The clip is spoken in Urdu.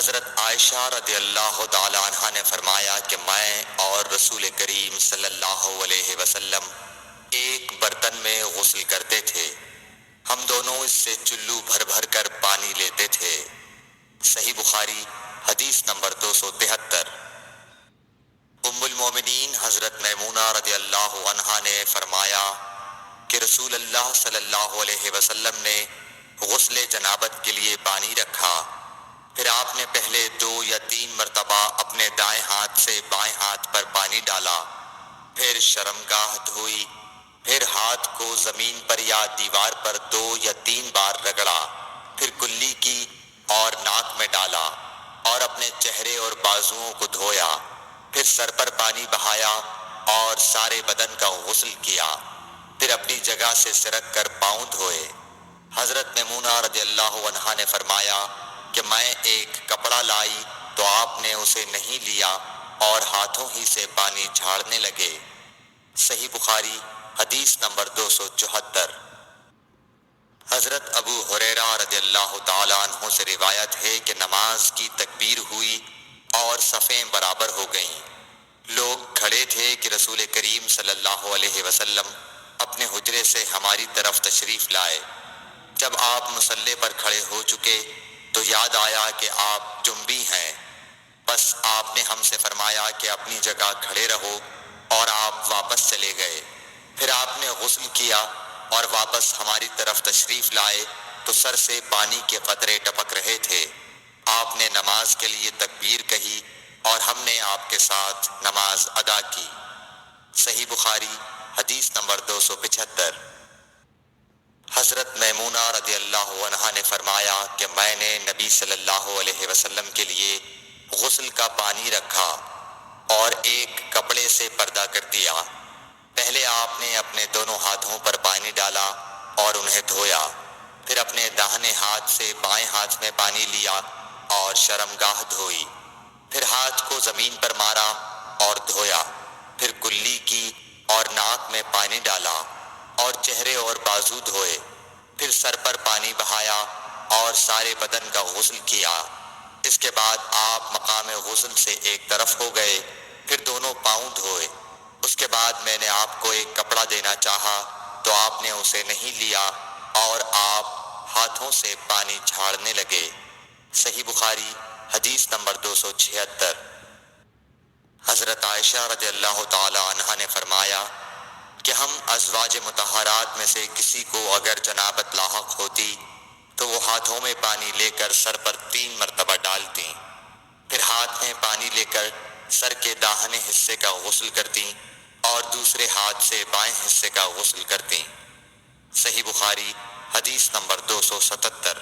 حضرت عائشہ رضی اللہ تعالی عنہ نے فرمایا کہ میں اور رسول کریم صلی اللہ علیہ وسلم ایک برتن میں غسل کرتے تھے، ہم دونوں اس سے چلو بھر بھر کر پانی لیتے تھے۔ صحیح بخاری حدیث نمبر 273۔ ام المومنین حضرت میمونہ رضی اللہ عنہا نے فرمایا کہ رسول اللہ صلی اللہ علیہ وسلم نے غسل جنابت کے لیے پانی رکھا، پھر آپ نے پہلے 2 یا 3 مرتبہ اپنے دائیں ہاتھ سے بائیں ہاتھ پر پانی ڈالا، پھر شرمگاہ دھوئی، پھر ہاتھ کو زمین پر یا دیوار پر 2 یا 3 بار رگڑا، پھر کلی کی اور ناک میں ڈالا اور اپنے چہرے اور بازوؤں کو دھویا، پھر سر پر پانی بہایا اور سارے بدن کا غسل کیا، پھر اپنی جگہ سے سرک کر پاؤں دھوئے۔ حضرت میمونہ رضی اللہ عنہا نے فرمایا کہ میں ایک کپڑا لائی تو آپ نے اسے نہیں لیا اور ہاتھوں ہی سے پانی جھاڑنے لگے۔ صحیح بخاری حدیث نمبر 274۔ حضرت ابو ہریرہ رضی اللہ تعالیٰ عنہ سے روایت ہے کہ نماز کی تکبیر ہوئی اور صفیں برابر ہو گئیں، لوگ کھڑے تھے کہ رسول کریم صلی اللہ علیہ وسلم اپنے حجرے سے ہماری طرف تشریف لائے۔ جب آپ مصلی پر کھڑے ہو چکے تو یاد آیا کہ آپ جنبی ہیں، بس آپ نے ہم سے فرمایا کہ اپنی جگہ کھڑے رہو اور آپ واپس چلے گئے۔ پھر آپ نے غسل کیا اور واپس ہماری طرف تشریف لائے تو سر سے پانی کے قطرے ٹپک رہے تھے۔ آپ نے نماز کے لیے تکبیر کہی اور ہم نے آپ کے ساتھ نماز ادا کی۔ صحیح بخاری حدیث نمبر 275۔ حضرت میمونہ رضی اللہ عنہا نے فرمایا کہ میں نے نبی صلی اللہ علیہ وسلم کے لیے غسل کا پانی رکھا اور ایک کپڑے سے پردہ کر دیا۔ پہلے آپ نے اپنے دونوں ہاتھوں پر پانی ڈالا اور انہیں دھویا، پھر اپنے داہنے ہاتھ سے بائیں ہاتھ میں پانی لیا اور شرمگاہ دھوئی، پھر ہاتھ کو زمین پر مارا اور دھویا، پھر کلی کی اور ناک میں پانی ڈالا اور چہرے اور بازو دھوئے، پھر سر پر پانی بہایا اور سارے بدن کا غسل کیا۔ اس کے بعد آپ مقام غسل سے ایک طرف ہو گئے، پھر دونوں پاؤں دھوئے۔ اس کے بعد میں نے آپ کو ایک کپڑا دینا چاہا تو آپ نے اسے نہیں لیا اور آپ ہاتھوں سے پانی جھاڑنے لگے۔ صحیح بخاری حدیث نمبر 276۔ حضرت عائشہ رضی اللہ تعالی عنہا نے فرمایا کہ ہم ازواج مطہرات میں سے کسی کو اگر جنابت لاحق ہوتی تو وہ ہاتھوں میں پانی لے کر سر پر 3 مرتبہ ڈالتی، پھر ہاتھ میں پانی لے کر سر کے داہنے حصے کا غسل کرتی اور دوسرے ہاتھ سے بائیں حصے کا غسل کرتی۔ صحیح بخاری حدیث نمبر 277۔